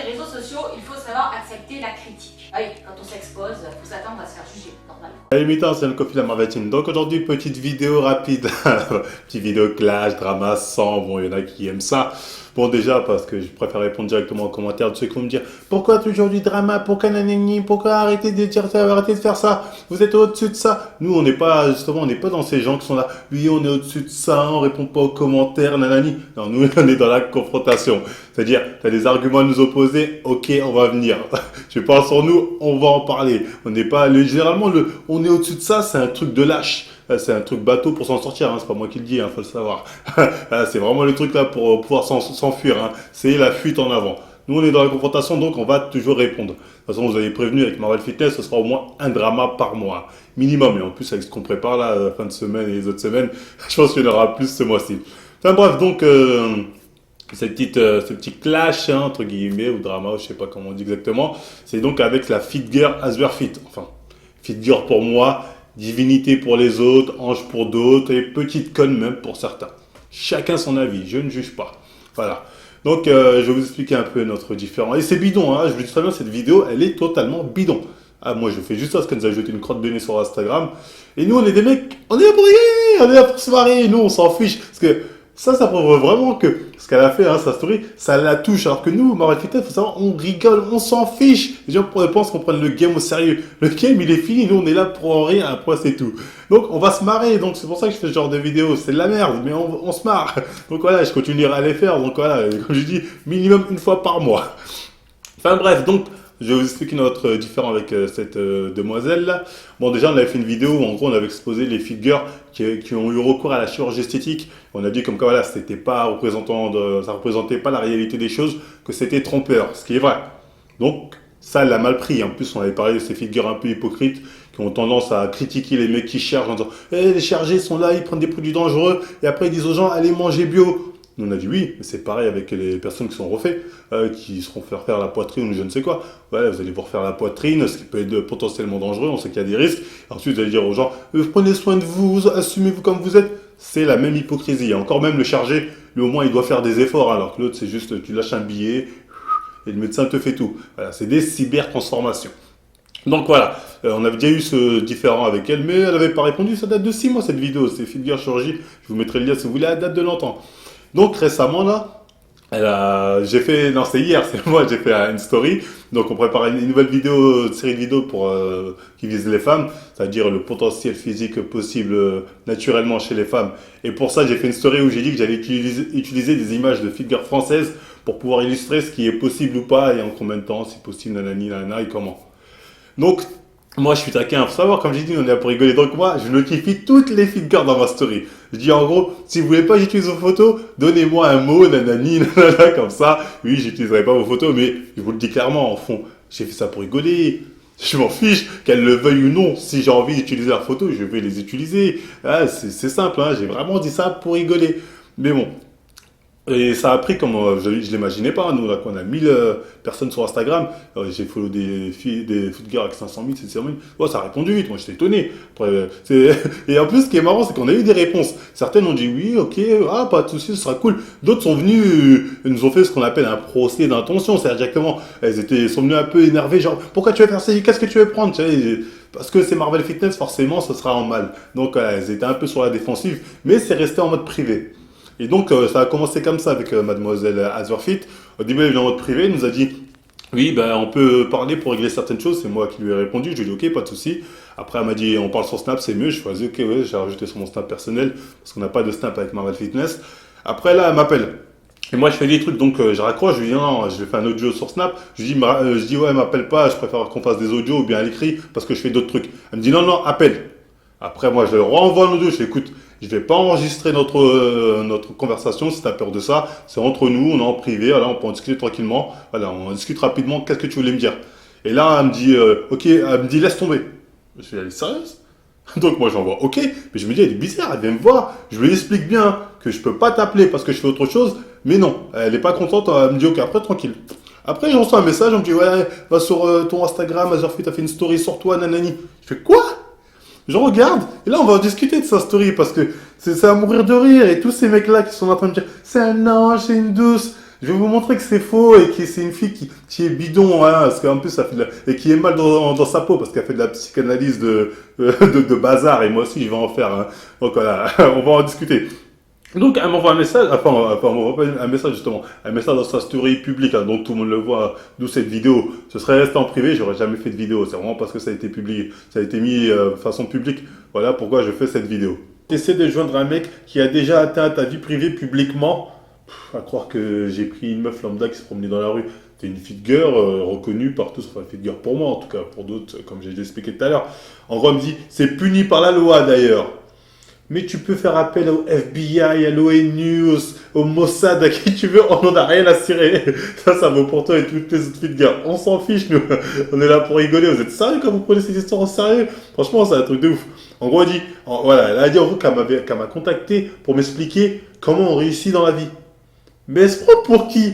les réseaux sociaux, il faut savoir accepter la critique. Ah oui, quand on s'expose, il faut s'attendre à se faire juger, normal. Salut Mita, c'est le Coffee la Marvel Team. Donc aujourd'hui, petite vidéo rapide. Petite vidéo clash, drama, sang. Bon, il y en a qui aiment ça. Bon, déjà, parce que je préfère répondre directement aux commentaires de ceux qui vont me dire pourquoi toujours du drama, pourquoi nanani, pourquoi arrêtez de dire ça, arrêtez de faire ça, vous êtes au-dessus de ça. Nous, on n'est pas, justement, on n'est pas dans ces gens qui sont là, oui, on est au-dessus de ça, on répond pas aux commentaires, nanani. Non, nous, on est dans la confrontation. C'est-à-dire, tu as des arguments à nous opposer, ok, on va venir. Je pense sur nous, on va en parler. On n'est pas, généralement, on est au-dessus de ça, c'est un truc de lâche. C'est un truc bateau pour s'en sortir, hein. C'est pas moi qui le dis, faut le savoir. C'est vraiment le truc là pour pouvoir s'enfuir, hein. C'est la fuite en avant. Nous on est dans la confrontation, donc on va toujours répondre. De toute façon, vous avez prévenu avec Marvel Fitness, ce sera au moins un drama par mois, minimum. Et en plus avec ce qu'on prépare là, la fin de semaine et les autres semaines, je pense qu'il y en aura plus ce mois-ci. Enfin bref, donc ce petit clash, hein, entre guillemets, ou drama, je sais pas comment on dit exactement, c'est donc avec la Fit Girl Aswerfit. Enfin, Fit Girl pour moi, divinité pour les autres, ange pour d'autres, et petite conne même pour certains. Chacun son avis, je ne juge pas. Voilà. Donc, je vais vous expliquer un peu notre différent. Et c'est bidon, hein, je vous dis très bien, cette vidéo, elle est totalement bidon. Ah, moi, je fais juste ça parce qu'elle nous a jeté une crotte de nez sur Instagram. Et nous, on est des mecs, on est là pour rigoler, on est là pour se marrer, nous, on s'en fiche. Parce que ça prouve vraiment que ce qu'elle a fait, hein, sa story, ça la touche. Alors que nous, Marvel Fitness, faut savoir, on rigole, on s'en fiche. Les gens pensent qu'on prenne le game au sérieux. Le game, il est fini, nous, on est là pour rien, après, c'est tout. Donc, on va se marrer. Donc, c'est pour ça que je fais ce genre de vidéo. C'est de la merde, mais on se marre. Donc, voilà, je continuerai à les faire. Donc, voilà, comme je dis, minimum une fois par mois. Enfin, bref, donc, je vais vous expliquer notre différent avec cette demoiselle-là. Bon, déjà, on avait fait une vidéo où, en gros, on avait exposé les figures qui ont eu recours à la chirurgie esthétique. On a dit comme quoi, voilà, c'était pas ça représentait pas la réalité des choses, que c'était trompeur, ce qui est vrai. Donc, ça, elle l'a mal pris. En plus, on avait parlé de ces figures un peu hypocrites qui ont tendance à critiquer les mecs qui cherchent en disant les chargés sont là, ils prennent des produits dangereux, et après, ils disent aux gens, allez manger bio. Nous, on a dit oui, mais c'est pareil avec les personnes qui sont refaites, qui seront faire la poitrine ou je ne sais quoi. Ouais, vous allez vous refaire la poitrine, ce qui peut être potentiellement dangereux, on sait qu'il y a des risques. Ensuite, vous allez dire aux gens, prenez soin de vous, assumez-vous comme vous êtes. C'est la même hypocrisie. Et encore même le chargé, lui au moins, il doit faire des efforts, hein, alors que l'autre, c'est juste, tu lâches un billet et le médecin te fait tout. Voilà, c'est des cyber-transformations. Donc voilà, on avait déjà eu ce différent avec elle, mais elle n'avait pas répondu. Ça date de 6 mois cette vidéo, c'est Figure Chirurgie. Je vous mettrai le lien si vous voulez, elle date de longtemps. Donc récemment là, c'est hier, c'est moi, j'ai fait une story. Donc on prépare une nouvelle vidéo, une série de vidéos qui vise les femmes, c'est-à-dire le potentiel physique possible naturellement chez les femmes. Et pour ça, j'ai fait une story où j'ai dit que j'allais utiliser des images de figures françaises pour pouvoir illustrer ce qui est possible ou pas et en combien de temps, si possible, nanani, nanana et comment. Donc, moi, je suis taquin, faut savoir, comme j'ai dit, on est là pour rigoler. Donc, moi, je notifie toutes les figures dans ma story. Je dis, en gros, si vous voulez pas que j'utilise vos photos, donnez-moi un mot, nanani, nanana, comme ça. Oui, j'utiliserai pas vos photos, mais je vous le dis clairement, en fond, j'ai fait ça pour rigoler. Je m'en fiche, qu'elles le veuillent ou non. Si j'ai envie d'utiliser leurs photos, je vais les utiliser. Ah, c'est simple, hein, j'ai vraiment dit ça pour rigoler. Mais bon. Et ça a pris comme je l'imaginais pas. Nous, là, on a 1000 personnes sur Instagram. J'ai follow des foot girls avec 500 000, 700 000. Ouais, ça a répondu vite. Moi, j'étais étonné. Après, et en plus, ce qui est marrant, c'est qu'on a eu des réponses. Certaines ont dit oui, ok, ah, pas de souci, ce sera cool. D'autres sont venus, nous ont fait ce qu'on appelle un procès d'intention. C'est-à-dire directement, sont venues un peu énervées, genre, pourquoi tu veux faire ça? Qu'est-ce que tu veux prendre? Tu sais, parce que c'est Marvel Fitness, forcément, ce sera en mal. Donc, elles étaient un peu sur la défensive, mais c'est resté en mode privé. Et donc, ça a commencé comme ça avec mademoiselle Azurfit. Au début, elle est en mode privé, elle nous a dit oui, ben, on peut parler pour régler certaines choses. C'est moi qui lui ai répondu. Je lui ai dit ok, pas de souci. Après, elle m'a dit on parle sur Snap, c'est mieux. Je suis dit ok, ouais, j'ai rajouté sur mon Snap personnel parce qu'on n'a pas de Snap avec Marvel Fitness. Après, là, elle m'appelle. Et moi, je fais des trucs, donc je raccroche. Je lui dis non, je vais faire un audio sur Snap. Je dis ouais, m'appelle pas, je préfère qu'on fasse des audios ou bien à l'écrit parce que je fais d'autres trucs. Elle me dit non, appelle. Après, moi, je le renvoie en audio. Je fais écoute, je vais pas enregistrer notre conversation si tu as peur de ça. C'est entre nous, on est en privé, voilà, on peut en discuter tranquillement. Voilà, on en discute rapidement. Qu'est-ce que tu voulais me dire? Et là, elle me dit, ok, elle me dit, laisse tomber. Je suis allé sérieuse? Donc moi, j'envoie ok. Mais je me dis, elle est bizarre, elle vient me voir. Je lui explique bien que je peux pas t'appeler parce que je fais autre chose. Mais non, elle est pas contente. Elle me dit, ok, après, tranquille. Après, j'en reçois un message, on me dit, ouais, va sur ton Instagram, Azurfit a fait une story sur toi, nanani. Je fais quoi? Je regarde, et là on va en discuter de sa story parce que c'est à mourir de rire. Et tous ces mecs-là qui sont en train de me dire c'est un ange, c'est une douce. Je vais vous montrer que c'est faux et que c'est une fille qui est bidon, hein, parce qu'en plus, ça fait et qui est mal dans sa peau parce qu'elle fait de la psychanalyse de bazar et moi aussi, je vais en faire. Hein. Donc voilà, on va en discuter. Donc, elle m'envoie un message, enfin, on m'envoie pas un message justement, un message dans sa story publique, hein, donc tout le monde le voit, d'où cette vidéo. Ce serait resté en privé, j'aurais jamais fait de vidéo. C'est vraiment parce que ça a été publié, ça a été mis de façon publique. Voilà pourquoi je fais cette vidéo. T'essaies de joindre un mec qui a déjà atteint ta vie privée publiquement. À croire que j'ai pris une meuf lambda qui se promenait dans la rue. C'est une fit girl reconnue par tous, enfin fit girl pour moi en tout cas, pour d'autres, comme j'ai expliqué tout à l'heure. En gros, elle me dit, c'est puni par la loi d'ailleurs. Mais tu peux faire appel au FBI, à l'ONU, au Mossad, à qui tu veux, on n'en a rien à cirer. Ça vaut pour toi et toutes les autres filles de gars. On s'en fiche, nous. On est là pour rigoler. Vous êtes sérieux quand vous prenez ces histoires en sérieux? Franchement, c'est un truc de ouf. En gros, voilà, elle a dit en gros qu'elle m'a contacté pour m'expliquer comment on réussit dans la vie. Mais elle se prend pour qui?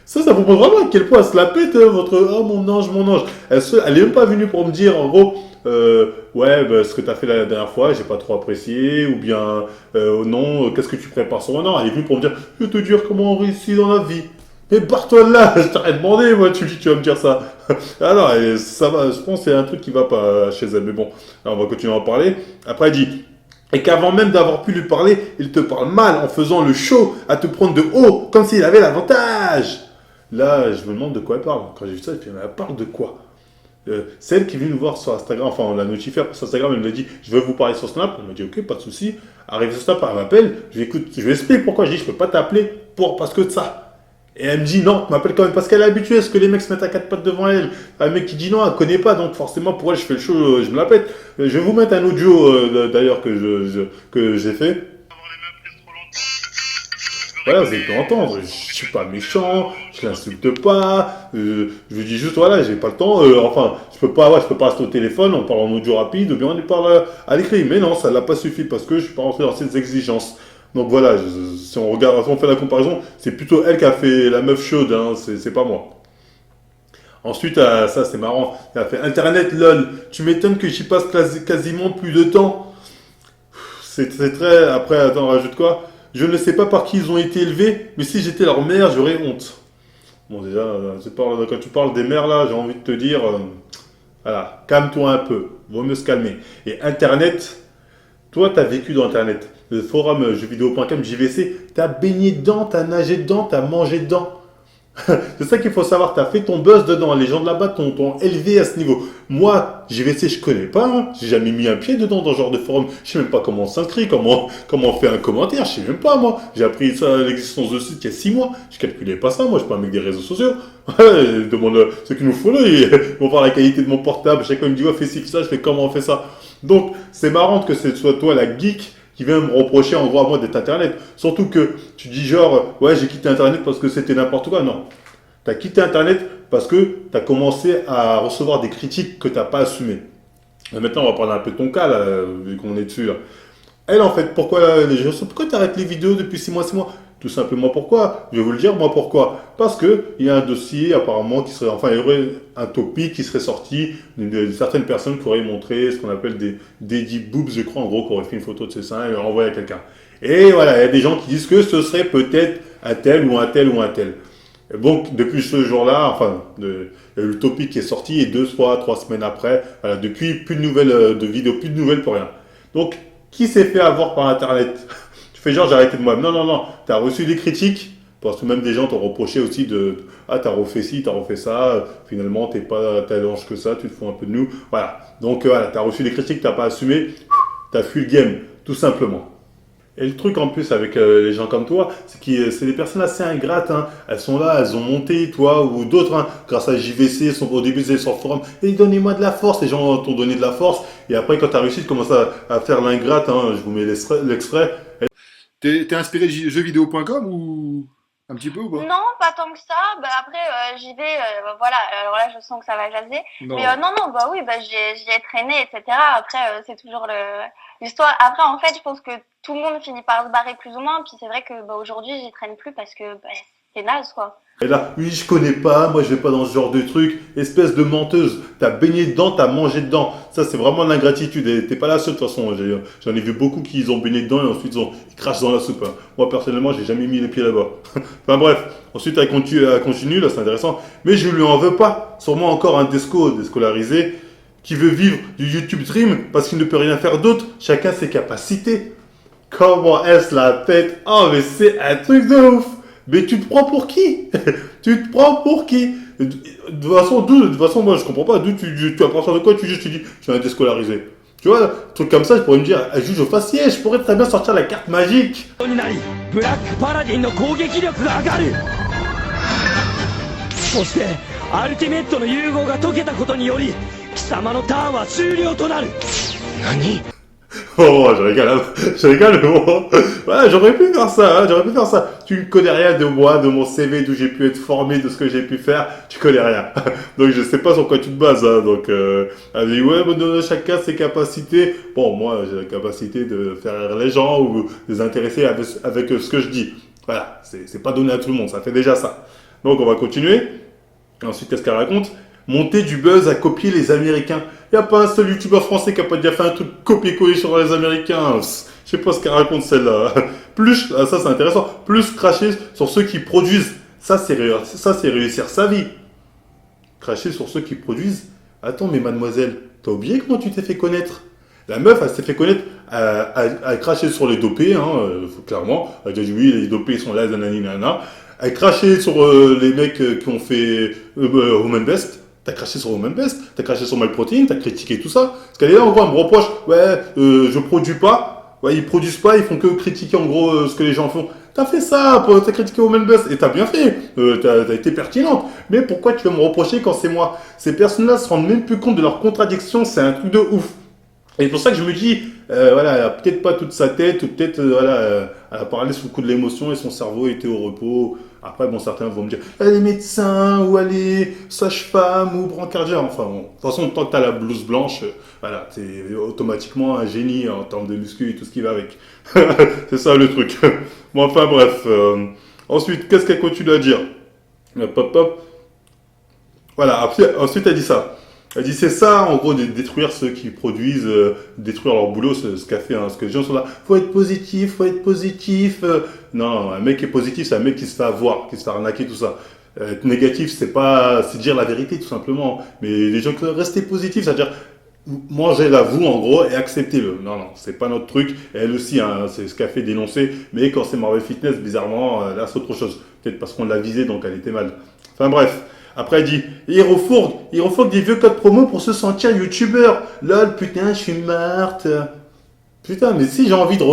Ça vous montre vraiment à quel point elle se la pète, votre oh mon ange, mon ange. Elle est même pas venue pour me dire, en gros, ouais, bah, ce que tu as fait la dernière fois, j'ai pas trop apprécié, ou bien, non, qu'est-ce que tu prépares sur un an? Elle est venue pour me dire, je vais te dire comment on réussit dans la vie. Mais barre-toi de là, je t'aurais demandé, moi, tu vas me dire ça. Alors, ça va, je pense que c'est un truc qui va pas chez elle, mais bon, là, on va continuer à en parler. Après, elle dit, et qu'avant même d'avoir pu lui parler, il te parle mal en faisant le show à te prendre de haut, comme s'il avait l'avantage. Là, je me demande de quoi elle parle. Quand j'ai vu ça, je me dis, mais elle parle de quoi? C'est elle qui est venue nous voir sur Instagram, enfin on l'a notifié sur Instagram, elle m'a dit, je veux vous parler sur Snap. Elle m'a dit, ok, pas de souci. Arrivé sur Snap, elle m'appelle, je lui écoute, je lui explique pourquoi, je dis, je peux pas t'appeler parce que de ça. Et elle me dit, non, tu m'appelles quand même, parce qu'elle est habituée à ce que les mecs se mettent à quatre pattes devant elle. Un mec qui dit non, elle connaît pas, donc forcément pour elle, je fais le show, je me la pète. Je vais vous mettre un audio d'ailleurs que j'ai fait. Voilà, vous allez pu entendre, je suis pas méchant, je l'insulte pas, je lui dis juste voilà, j'ai pas le temps, enfin, je peux pas rester au téléphone, on parle en audio rapide, ou bien on parle à l'écrit, mais non, ça l'a pas suffi parce que je suis pas rentré dans ces exigences. Donc voilà, si on regarde, si on fait la comparaison, c'est plutôt elle qui a fait la meuf chaude, hein, c'est pas moi. Ensuite, ça c'est marrant, elle a fait Internet lol, tu m'étonnes que j'y passe quasiment plus de temps. C'est très. Après, attends, rajoute quoi? Je ne sais pas par qui ils ont été élevés, mais si j'étais leur mère, j'aurais honte. Bon, déjà, quand tu parles des mères là, j'ai envie de te dire, voilà, calme-toi un peu. Vaut mieux se calmer. Et Internet, toi, tu as vécu dans Internet. Le forum jeuxvideo.com, JVC, tu as baigné dedans, tu as nagé dedans, tu as mangé dedans. C'est ça qu'il faut savoir, tu as fait ton buzz dedans, les gens de là-bas t'ont élevé à ce niveau. Moi, JVC, je connais pas, hein. J'ai jamais mis un pied dedans dans ce genre de forum. Je sais même pas comment on s'inscrit, comment on fait un commentaire, je sais même pas moi. J'ai appris ça à l'existence de site il y a 6 mois. Je calculais pas ça, moi je suis pas un mec des réseaux sociaux. Ouais, demande ceux qui nous follow, ils vont voir la qualité de mon portable. Chacun me dit ouais fais ci, fais ça, je fais comment on fait ça. Donc c'est marrant que ce soit toi la geek qui vient me reprocher en gros à moi d'être Internet. Surtout que tu dis genre, ouais, j'ai quitté Internet parce que c'était n'importe quoi. Non. Tu as quitté Internet parce que tu as commencé à recevoir des critiques que tu n'as pas assumées. Et maintenant, on va parler un peu de ton cas, là, vu qu'on est dessus. Là. Elle, en fait, pourquoi tu arrêtes les vidéos depuis 6 mois, 6 mois? Tout simplement pourquoi? Je vais vous le dire, moi, pourquoi? Parce qu'il y a un dossier, apparemment, qui serait, enfin, il y aurait un topic qui serait sorti de certaines personnes qui auraient montré ce qu'on appelle des deep boobs, je crois, en gros, qui auraient fait une photo de ses seins et l'envoyé à quelqu'un. Et voilà, il y a des gens qui disent que ce serait peut-être un tel ou un tel ou un tel. Et donc, depuis ce jour-là, enfin, il y a eu le topic qui est sorti et 3 semaines après, voilà, depuis, plus de nouvelles de vidéos, plus de nouvelles pour rien. Donc, qui s'est fait avoir par Internet? Tu fais genre, j'ai arrêté de moi. Non, non, non. Tu as reçu des critiques, parce que même des gens t'ont reproché aussi ah, t'as refait ci, t'as refait ça, finalement, t'es pas tel ange que ça, tu te fous un peu de nous. Voilà. Donc, voilà, t'as reçu des critiques, t'as pas assumé, t'as fui le game, tout simplement. Et le truc en plus avec les gens comme toi, c'est que c'est des personnes assez ingrates. Hein. Elles sont là, elles ont monté, toi ou d'autres, hein, grâce à JVC, au début ils étaient sur le forum. Et donnez-moi de la force, les gens t'ont donné de la force. Et après, quand tu as réussi, tu commences à faire l'ingrate. Hein, je vous mets l'extrait. T'es inspiré de jeuxvideo.com ou un petit peu ou pas? Non, pas tant que ça. Bah, après, j'y vais, voilà. Alors là, je sens que ça va jaser. Non. Mais non, non, bah oui, bah, j'y ai traîné, etc. Après, c'est toujours l'histoire. Après, en fait, je pense que tout le monde finit par se barrer plus ou moins. Puis c'est vrai que bah, aujourd'hui, j'y traîne plus parce que bah, c'est naze, quoi. Et là, oui, je connais pas, moi je vais pas dans ce genre de truc. Espèce de menteuse. T'as baigné dedans, t'as mangé dedans. Ça, c'est vraiment l'ingratitude. Et t'es pas la seule, de toute façon. J'en ai vu beaucoup qui ont baigné dedans et ensuite ils crachent dans la soupe. Hein. Moi, personnellement, j'ai jamais mis les pieds là-bas. Enfin bref. Ensuite, elle continue, là, c'est intéressant. Mais je lui en veux pas. Sûrement encore un déscolarisé, qui veut vivre du YouTube Dream parce qu'il ne peut rien faire d'autre. Chacun ses capacités. Comment est-ce la tête? Oh, mais c'est un truc de ouf. Mais tu te prends pour qui? Tu te prends pour qui? De toute façon, moi je comprends pas. D'où tu à partir de quoi tu dis, je suis un déscolarisé. Tu vois, un truc comme ça, je pourrais me dire, elle juge au faciès, je pourrais très bien sortir la carte magique. になりブラックパラディンの攻撃力が上がるそしてアルティメットの融合が解けたことにより貴様のターンは終了となる何 Oh, je rigole, oh. Ouais, j'aurais pu faire ça, hein, j'aurais pu faire ça. Tu ne connais rien de moi, de mon CV, d'où j'ai pu être formé, de ce que j'ai pu faire, tu connais rien. Donc je sais pas sur quoi tu te bases, hein. Donc, elle dit, ouais, mais chacun ses capacités. Bon, moi, j'ai la capacité de faire rire les gens ou les intéresser avec ce que je dis. Voilà, c'est pas donné à tout le monde, ça fait déjà ça. Donc on va continuer. Ensuite, qu'est-ce qu'elle raconte? Monter du buzz à copier les Américains. Il n'y a pas un seul youtubeur français qui n'a pas déjà fait un truc copier-coller sur les Américains. Je sais pas ce qu'elle raconte celle-là. Plus, ça c'est intéressant, plus cracher sur ceux qui produisent. Ça c'est réussir sa vie. Cracher sur ceux qui produisent. Attends, mais mademoiselle, t'as oublié comment tu t'es fait connaître? La meuf, elle s'est fait connaître à cracher sur les dopés, hein, clairement. Elle a dit oui, les dopés sont là, nanana. Elle crachait sur les mecs qui ont fait Woman Best. T'as craché sur Woman Best, t'as craché sur MyProtein, t'as critiqué tout ça. Parce qu'elle est là, en gros, elle me reproche, ouais, je produis pas. Ouais, ils produisent pas, ils font que critiquer en gros ce que les gens font. T'as fait ça, t'as critiqué Woman Best, et t'as bien fait. T'as été pertinente. Mais pourquoi tu vas me reprocher quand c'est moi? Ces personnes-là se rendent même plus compte de leurs contradictions, c'est un truc de ouf. Et c'est pour ça que je me dis, voilà, elle a peut-être pas toute sa tête, ou peut-être, voilà, elle a parlé sous le coup de l'émotion et son cerveau était au repos. Après, bon, certains vont me dire, elle est médecin, ou elle est sage-femme, ou brancardien. Enfin, bon, de toute façon, tant que t'as la blouse blanche, voilà, t'es automatiquement un génie en termes de muscu et tout ce qui va avec. C'est ça le truc. Bon, enfin, bref. Ensuite, qu'est-ce qu'elle continue à dire? Pop, pop. Voilà, ensuite, elle dit ça. Elle dit c'est ça en gros de détruire ceux qui produisent, détruire leur boulot, ce qu'a fait, hein, ce que les gens sont là. Faut être positif, faut être positif. Non, un mec qui est positif, c'est un mec qui se fait avoir, qui se fait arnaquer, tout ça. Être négatif, c'est dire la vérité tout simplement. Mais les gens qui rester positifs, c'est-à-dire mangez-la vous en gros et acceptez-le. Non, c'est pas notre truc. Et elle aussi, hein, c'est ce qu'a fait dénoncer. Mais quand c'est Marvel Fitness, bizarrement, là c'est autre chose. Peut-être parce qu'on l'a visé, donc elle était mal. Enfin bref. Après, elle dit, il refourgue des vieux codes promo pour se sentir youtubeur. Lol, putain, je suis morte. Putain, mais si j'ai envie de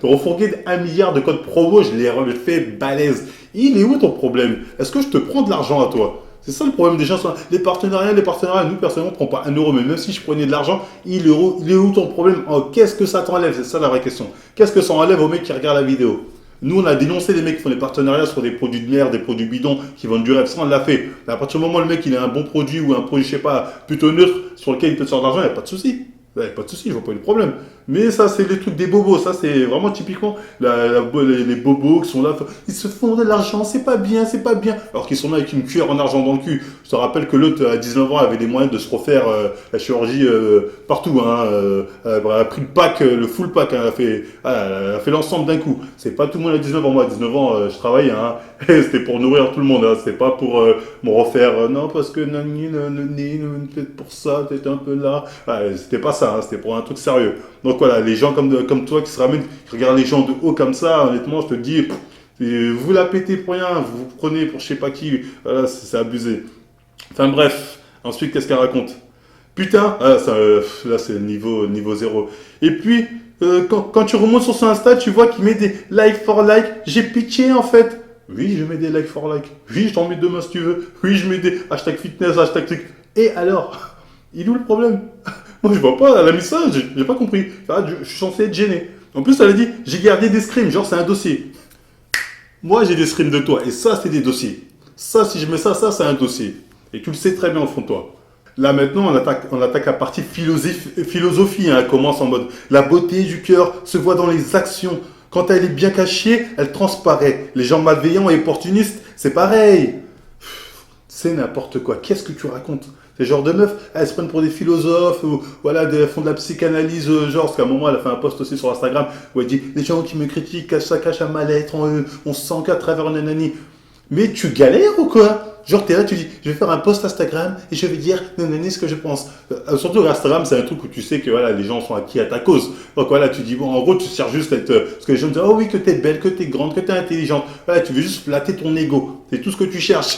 refourguer 1 milliard de codes promo, je les refais balèze. Il est où ton problème? Est-ce que je te prends de l'argent à toi? C'est ça le problème des gens. Les partenariats, nous, personnellement, on ne prend pas 1 euro. Mais même si je prenais de l'argent, il est où ton problème? Oh, qu'est-ce que ça t'enlève? C'est ça la vraie question. Qu'est-ce que ça enlève aux mecs qui regardent la vidéo? Nous, on a dénoncé les mecs qui font des partenariats sur des produits de merde, des produits bidons qui vendent du rêve. Ça, on l'a fait. Mais à partir du moment où le mec il a un bon produit ou un produit, je sais pas, plutôt neutre sur lequel il peut se faire de l'argent, il n'y a pas de souci. Il n'y a pas de souci, je vois pas le problème. Mais ça, c'est les trucs des bobos. Ça, c'est vraiment typiquement les bobos qui sont là. Ils se font de l'argent, c'est pas bien, c'est pas bien. Alors qu'ils sont là avec une cuillère en argent dans le cul. Je te rappelle que l'autre, à 19 ans, avait les moyens de se refaire la chirurgie partout. Hein, elle a pris le pack, le full pack. Hein, elle a fait l'ensemble d'un coup. C'est pas tout le monde à 19 ans. Moi, à 19 ans, je travaillais. Hein, et c'était pour nourrir tout le monde. Hein, c'était pas pour me refaire. Non, parce que peut-être pour ça, peut-être un peu là. Ouais, c'était pas ça. Hein, c'était pour un truc sérieux. Donc voilà, les gens comme toi qui se ramènent, qui regardent les gens de haut comme ça, honnêtement, je te dis, vous la pétez pour rien, vous vous prenez pour je sais pas qui, voilà, c'est abusé. Enfin bref, ensuite qu'est-ce qu'elle raconte? Putain, là c'est niveau 0. Et puis, quand tu remontes sur son Insta, tu vois qu'il met des like for like, j'ai pitié en fait. Oui, je mets des like for like. Oui, je t'en mets demain si tu veux. Oui, je mets des hashtag fitness, hashtag truc. Et alors, il est où le problème? Moi, je vois pas, elle a mis ça, j'ai pas compris. Je suis censé être gêné. En plus, elle a dit, j'ai gardé des screens, genre c'est un dossier. Moi, j'ai des screens de toi, et ça, c'est des dossiers. Ça, si je mets ça, c'est un dossier. Et tu le sais très bien au fond de toi. Là, maintenant, on attaque la partie philosophie. Hein. Elle commence en mode, la beauté du cœur se voit dans les actions. Quand elle est bien cachée, elle transparaît. Les gens malveillants et opportunistes, c'est pareil. C'est n'importe quoi. Qu'est-ce que tu racontes? Ces genres de meufs, elles se prennent pour des philosophes ou voilà, elles font de la psychanalyse, genre, parce qu'à un moment, elle a fait un post aussi sur Instagram où elle dit les gens qui me critiquent, ça cache un mal-être, on se sent qu'à travers nanani. Mais tu galères ou quoi? Genre, t'es là, tu dis, je vais faire un post Instagram et je vais dire nanani ce que je pense. Surtout Instagram, c'est un truc où tu sais que voilà, les gens sont acquis à ta cause. Donc voilà, tu dis, bon, en gros, tu cherches juste à être. Parce que les gens disent, oh oui, que t'es belle, que t'es grande, que t'es intelligente. Voilà, tu veux juste flatter ton ego. C'est tout ce que tu cherches.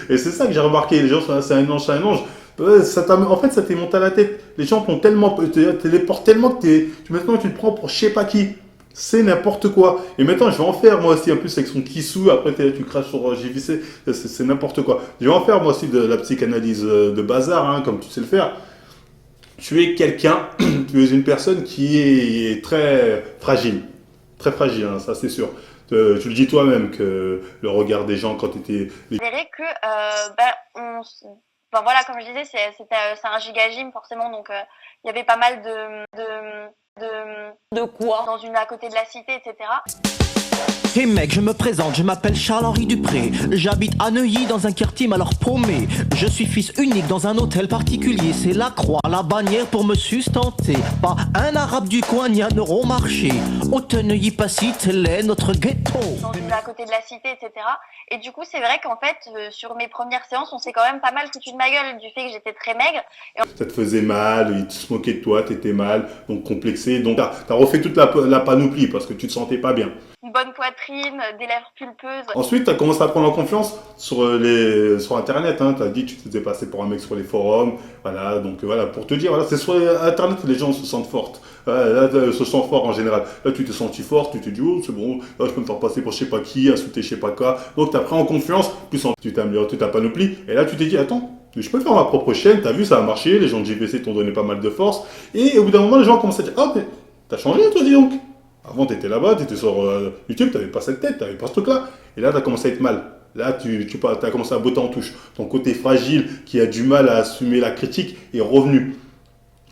Et c'est ça que j'ai remarqué. Les gens sont là, c'est un ange, c'est un ange. En fait, ça t'est monté à la tête. Les gens t'ont tellement, te les portent tellement que maintenant, tu te prends pour je sais pas qui. C'est n'importe quoi. Et maintenant, je vais en faire moi aussi, en plus avec son kissou. Après, tu craches sur JVC. C'est n'importe quoi. Je vais en faire moi aussi de la psychanalyse de bazar, hein, comme tu sais le faire. Tu es quelqu'un, tu es une personne qui est très fragile. Très fragile, hein, ça c'est sûr. Tu le dis toi-même que le regard des gens quand tu étais. Je dirais que, voilà, comme je disais, c'est un giga gym forcément, donc il y avait pas mal De quoi? dans à côté de la cité, etc. Hey mec, je me présente, je m'appelle Charles-Henri Dupré. J'habite à Neuilly dans un quartier alors paumé. Je suis fils unique dans un hôtel particulier. C'est la croix, la bannière pour me sustenter. Pas un arabe du coin ni un euro marché. Haute Neuilly Passy, tel est notre ghetto. À côté de la cité, etc. Et du coup, c'est vrai qu'en fait, sur mes premières séances, on s'est quand même pas mal foutu de ma gueule du fait que j'étais très maigre. Ça te faisait mal, ils se moquaient de toi, t'étais mal, donc complexé. Donc t'as refait toute la panoplie parce que tu te sentais pas bien. Une bonne poitrine, des lèvres pulpeuses. Ensuite, tu as commencé à prendre en confiance sur Internet. Hein. Tu as dit que tu te faisais passer pour un mec sur les forums. Voilà, donc voilà, pour te dire, voilà, c'est sur Internet que les gens se sentent fortes. Là, se sentent forts en général. Là, tu t'es senti fort, tu t'es dit, oh, c'est bon, là, je peux me faire passer pour je sais pas qui, insulter je sais pas quoi. Donc, tu as pris en confiance, puis tu t'es amélioré toute ta panoplie. Et là, tu t'es dit, attends, je peux faire ma propre chaîne. Tu as vu, ça a marché. Les gens de JVC t'ont donné pas mal de force. Et au bout d'un moment, les gens commencent à dire, ah, mais t'as changé, toi, dis donc. Avant, tu étais là-bas, tu étais sur YouTube, tu n'avais pas cette tête, tu n'avais pas ce truc-là. Et là, tu as commencé à être mal. Là, tu as commencé à botter en touche. Ton côté fragile, qui a du mal à assumer la critique, est revenu.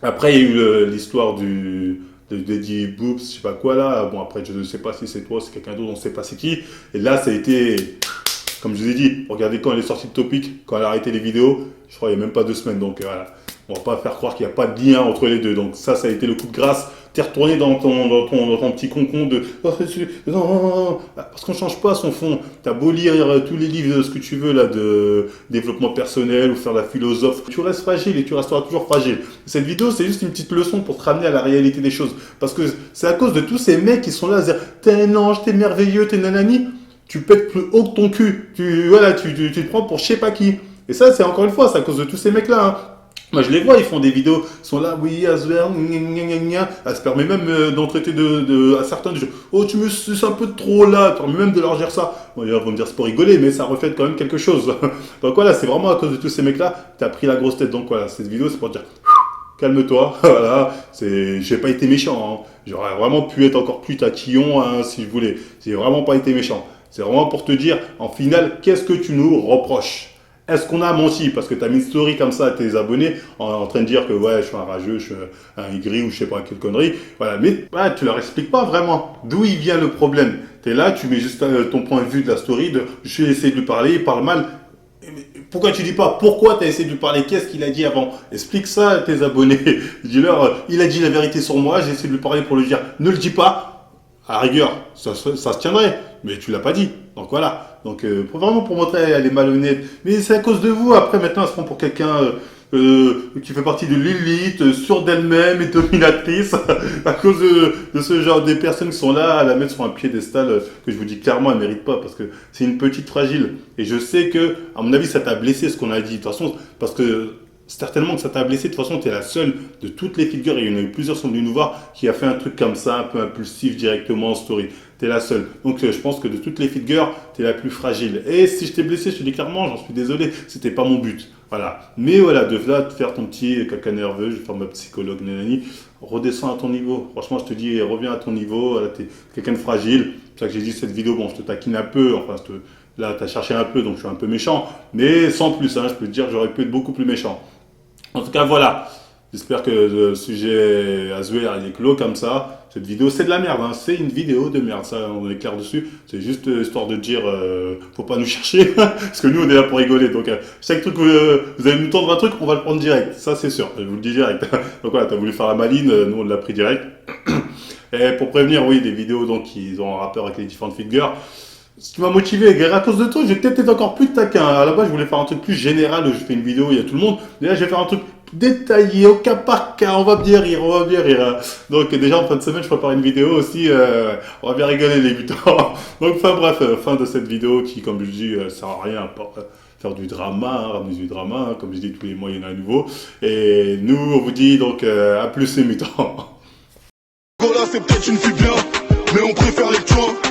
Après, il y a eu l'histoire de Daddy Boobs, je sais pas quoi là. Bon, après, je ne sais pas si c'est toi, c'est quelqu'un d'autre, on ne sait pas c'est qui. Et là, ça a été, comme je vous ai dit, regardez quand elle est sortie de Topic, quand elle a arrêté les vidéos, je crois qu'il n'y a même pas 2 semaines. Donc voilà, on ne va pas faire croire qu'il n'y a pas de lien entre les deux. Donc ça a été le coup de grâce. T'es retourné dans ton petit concon de non, parce qu'on change pas son fond. T'as beau lire tous les livres de ce que tu veux là de développement personnel ou faire la philosophe, tu restes fragile et tu resteras toujours fragile. Cette vidéo c'est juste une petite leçon pour te ramener à la réalité des choses, parce que c'est à cause de tous ces mecs qui sont là à dire t'es un ange, t'es merveilleux, t'es nanani. Tu pètes plus haut que ton cul. Tu te prends pour je sais pas qui. Et ça c'est encore une fois c'est à cause de tous ces mecs là. Hein. Moi, je les vois, ils font des vidéos, ils sont là, oui, Asver, elle se permet même d'en traiter à certains, oh, tu me suces un peu trop là, tu permets même de leur dire ça. Bon, ils vont me dire, c'est pour rigoler, mais ça reflète quand même quelque chose. Donc voilà, c'est vraiment à cause de tous ces mecs-là, tu as pris la grosse tête. Donc voilà, cette vidéo, c'est pour dire, calme-toi, voilà, j'ai pas été méchant, hein. J'aurais vraiment pu être encore plus tatillon, hein, si je voulais. J'ai vraiment pas été méchant. C'est vraiment pour te dire, en finale, qu'est-ce que tu nous reproches? Est-ce qu'on a menti? Parce que tu as mis une story comme ça à tes abonnés en train de dire que ouais, je suis un rageux, je suis un aigri ou je sais pas quelle connerie. Voilà, mais ouais, tu leur expliques pas vraiment d'où il vient le problème. Tu es là, tu mets juste ton point de vue de la story de j'ai essayé de lui parler, il parle mal. Pourquoi tu dis pas pourquoi tu as essayé de lui parler? Qu'est-ce qu'il a dit avant? Explique ça à tes abonnés. Dis-leur, il a dit la vérité sur moi, j'ai essayé de lui parler pour lui dire ne le dis pas. À la rigueur, ça se tiendrait, mais tu l'as pas dit. Donc voilà. Donc vraiment pour montrer elle est malhonnête. Mais c'est à cause de vous. Après maintenant elle se prend pour quelqu'un qui fait partie de l'élite, sûre d'elle-même et dominatrice. À cause de ce genre des personnes qui sont là à la mettre sur un piédestal que je vous dis clairement elle mérite pas parce que c'est une petite fragile. Et je sais que à mon avis ça t'a blessé ce qu'on a dit. De toute façon parce que certainement que ça t'a blessé. De toute façon, tu es la seule de toutes les figures, et il y en a eu plusieurs qui sont venus nous voir, qui a fait un truc comme ça, un peu impulsif directement en story. Tu es la seule. Donc, je pense que de toutes les figures, tu es la plus fragile. Et si je t'ai blessé, je te dis clairement, j'en suis désolé, c'était pas mon but. Voilà. Mais voilà, de là, de faire ton petit caca nerveux, je vais faire ma psychologue, nanani, redescends à ton niveau. Franchement, je te dis, reviens à ton niveau. Voilà, tu es quelqu'un de fragile. C'est pour ça que j'ai dit cette vidéo, bon, je te taquine un peu, enfin, là, tu as cherché un peu, donc je suis un peu méchant. Mais sans plus, hein, je peux te dire, j'aurais pu être beaucoup plus méchant. En tout cas, voilà. J'espère que le sujet Azuer il est clos comme ça. Cette vidéo, c'est de la merde, hein. C'est une vidéo de merde, ça, on est clair dessus. C'est juste histoire de dire, faut pas nous chercher, parce que nous, on est là pour rigoler. Donc, chaque truc que vous allez nous tendre un truc, on va le prendre direct. Ça, c'est sûr, je vous le dis direct. Donc voilà, t'as voulu faire la maline, nous, on l'a pris direct. Et pour prévenir, oui, des vidéos donc qui ont un rapport avec les différentes figures. Ce qui m'a motivé, à cause de toi, j'ai peut-être été encore plus taquin. À la base, je voulais faire un truc plus général, où je fais une vidéo, il y a tout le monde. Mais là, je vais faire un truc détaillé, au cas par cas, on va bien rire, on va bien rire. Donc déjà, en fin de semaine, je prépare une vidéo aussi, on va bien rigoler les butants. Donc, enfin bref, fin de cette vidéo qui, comme je dis, sert à rien, pour faire du drama, ramener du drama, comme je dis, tous les mois, il y en a un nouveau. Et nous, on vous dit donc, à plus les mutants. Là, c'est peut-être une fille bien, mais on préfère les tuins.